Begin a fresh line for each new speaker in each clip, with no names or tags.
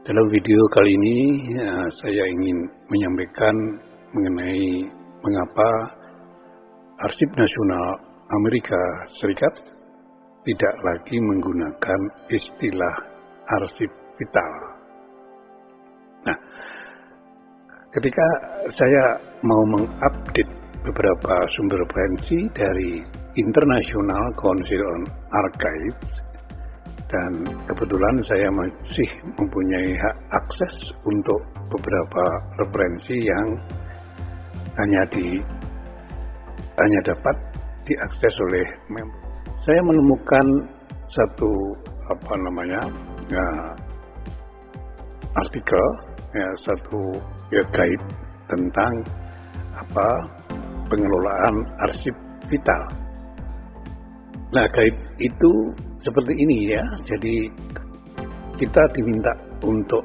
Dalam video kali ini saya ingin menyampaikan mengenai mengapa Arsip Nasional Amerika Serikat tidak lagi menggunakan istilah arsip vital. Nah, ketika saya mau mengupdate beberapa sumber referensi dari International Council on Archives, dan kebetulan saya masih mempunyai hak akses untuk beberapa referensi yang hanya dapat diakses oleh member. Saya menemukan satu artikel, satu guide tentang pengelolaan arsip vital. Nah, guide itu seperti ini ya. Jadi kita diminta untuk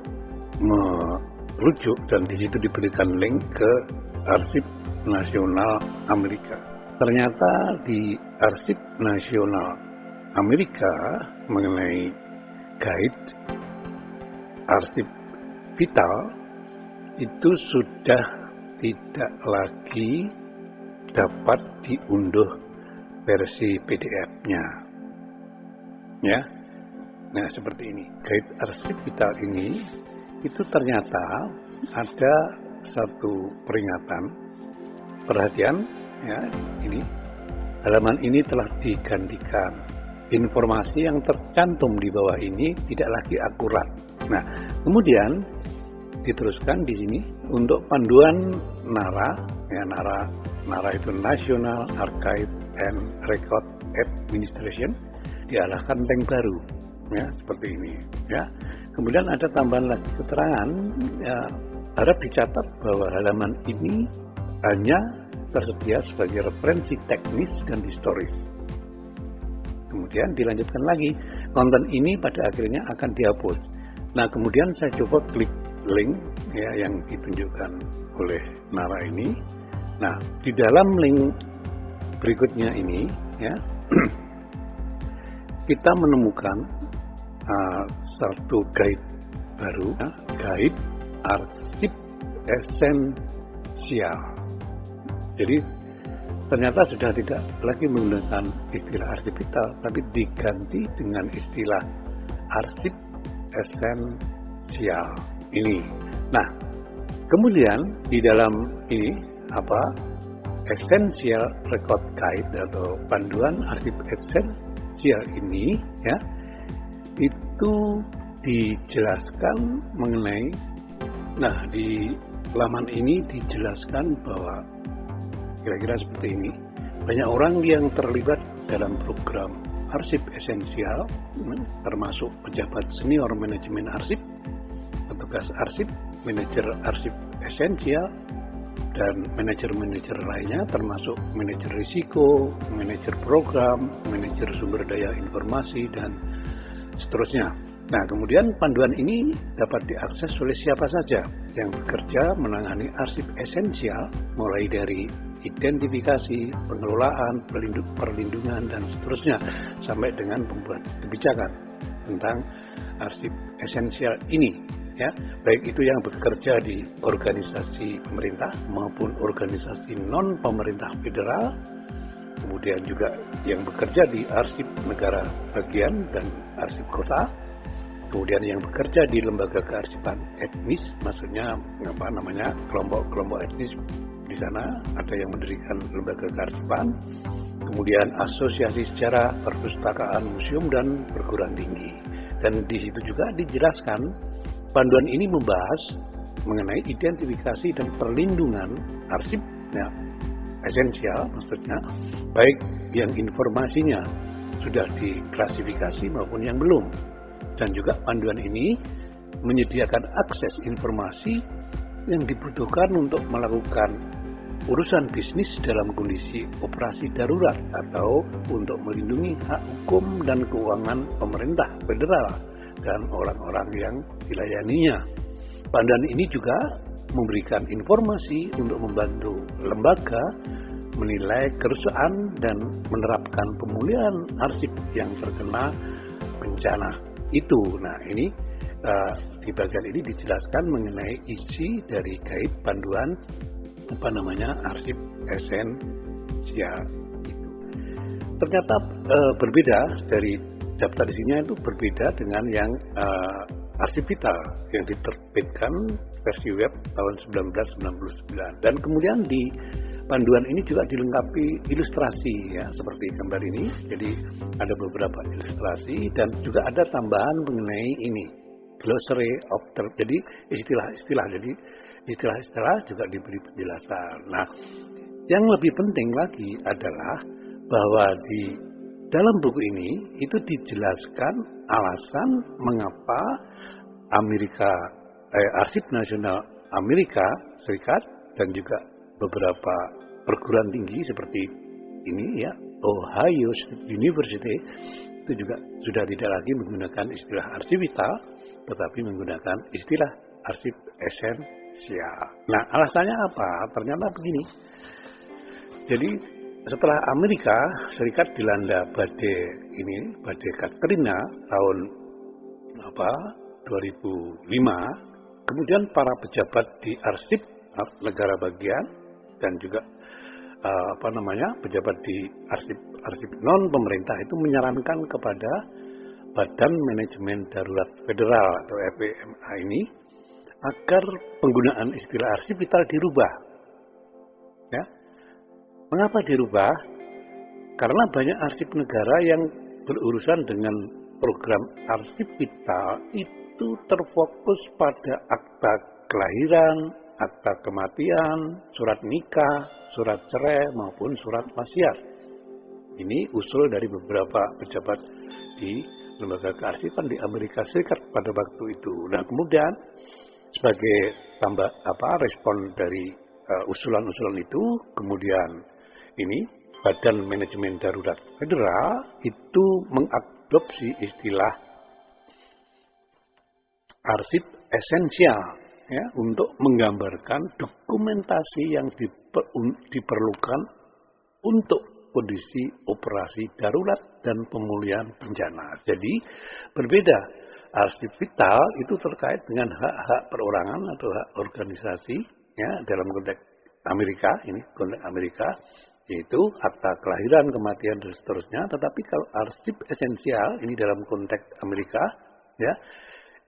merujuk dan di situ diberikan link ke Arsip Nasional Amerika. Ternyata di Arsip Nasional Amerika mengenai guide arsip vital itu sudah tidak lagi dapat diunduh versi PDF-nya. Ya. Nah, seperti ini. Guide arsip vital ini itu ternyata ada satu peringatan. Perhatian ya, ini halaman ini telah digantikan. Informasi yang tercantum di bawah ini tidak lagi akurat. Nah, kemudian diteruskan di sini untuk panduan NARA, ya NARA itu National Archive and Record Administration, diarahkan link baru, ya seperti ini, ya. Kemudian ada tambahan lagi keterangan, ya, harap dicatat bahwa halaman ini hanya tersedia sebagai referensi teknis dan historis. Kemudian dilanjutkan lagi, konten ini pada akhirnya akan dihapus. Nah, kemudian saya coba klik link ya yang ditunjukkan oleh NARA ini. Nah, di dalam link berikutnya ini ya kita menemukan satu guide baru, guide arsip esensial. Jadi ternyata sudah tidak lagi menggunakan istilah arsip vital, tapi diganti dengan istilah arsip esensial ini. Nah, kemudian di dalam ini Essential Record Guide atau panduan arsip esensial ini ya, itu dijelaskan mengenai, nah di laman ini dijelaskan bahwa kira-kira seperti ini. Banyak orang yang terlibat dalam program arsip esensial, termasuk pejabat senior manajemen arsip, petugas arsip, manajer arsip esensial, dan manajer-manajer lainnya termasuk manajer risiko, manajer program, manajer sumber daya informasi, dan seterusnya. Nah, kemudian panduan ini dapat diakses oleh siapa saja yang bekerja menangani arsip esensial, mulai dari identifikasi, pengelolaan, perlindungan, dan seterusnya, sampai dengan pembuat kebijakan tentang arsip esensial ini. Ya, baik itu yang bekerja di organisasi pemerintah maupun organisasi non pemerintah federal, kemudian juga yang bekerja di arsip negara bagian dan arsip kota, kemudian yang bekerja di lembaga kearsipan etnis, maksudnya kelompok-kelompok etnis di sana ada yang mendirikan lembaga kearsipan, kemudian asosiasi sejarah, perpustakaan, museum, dan perguruan tinggi. Dan di situ juga dijelaskan. Panduan ini membahas mengenai identifikasi dan perlindungan arsip ya, esensial, maksudnya baik yang informasinya sudah diklasifikasi maupun yang belum. Dan juga panduan ini menyediakan akses informasi yang dibutuhkan untuk melakukan urusan bisnis dalam kondisi operasi darurat atau untuk melindungi hak hukum dan keuangan pemerintah federal dan orang-orang yang dilayaninya. Panduan ini juga memberikan informasi untuk membantu lembaga menilai kerusakan dan menerapkan pemulihan arsip yang terkena bencana itu. Nah, ini di bagian ini dijelaskan mengenai isi dari guide panduan arsip esensial itu. Ternyata berbeda dari daftar isinya, itu berbeda dengan yang arsip vital yang diterbitkan versi web tahun 1999. Dan kemudian di panduan ini juga dilengkapi ilustrasi ya, seperti gambar ini. Jadi ada beberapa ilustrasi dan juga ada tambahan mengenai ini, glossary of term. Jadi istilah-istilah juga diberi penjelasan. Nah, yang lebih penting lagi adalah bahwa di dalam buku ini itu dijelaskan alasan mengapa Arsip Nasional Amerika Serikat dan juga beberapa perguruan tinggi seperti ini ya, Ohio State University, itu juga sudah tidak lagi menggunakan istilah arsip vital, tetapi menggunakan istilah arsip esensial. Nah, alasannya apa? Ternyata begini. Jadi setelah Amerika Serikat dilanda badai Katrina tahun 2005, kemudian para pejabat di arsip negara bagian dan juga pejabat di arsip non pemerintah itu menyarankan kepada Badan Manajemen Darurat Federal atau FMA ini agar penggunaan istilah arsip vital dirubah. Ya. Mengapa dirubah? Karena banyak arsip negara yang berurusan dengan program arsip vital itu terfokus pada akta kelahiran, akta kematian, surat nikah, surat cerai maupun surat wasiat. Ini usul dari beberapa pejabat di lembaga kearsipan di Amerika Serikat pada waktu itu. Nah, kemudian sebagai respon dari usulan-usulan itu, kemudian ini Badan Manajemen Darurat Federal itu mengadopsi istilah arsip esensial ya, untuk menggambarkan dokumentasi yang diperlukan untuk kondisi operasi darurat dan pemulihan bencana. Jadi berbeda, arsip vital itu terkait dengan hak-hak perorangan atau hak organisasi ya, dalam konteks Amerika, yaitu akta kelahiran, kematian dan seterusnya. Tetapi kalau arsip esensial ini dalam konteks Amerika ya,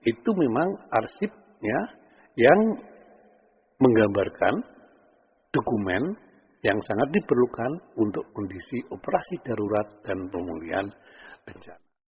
itu memang arsipnya yang menggambarkan dokumen yang sangat diperlukan untuk kondisi operasi darurat dan pemulihan bencana.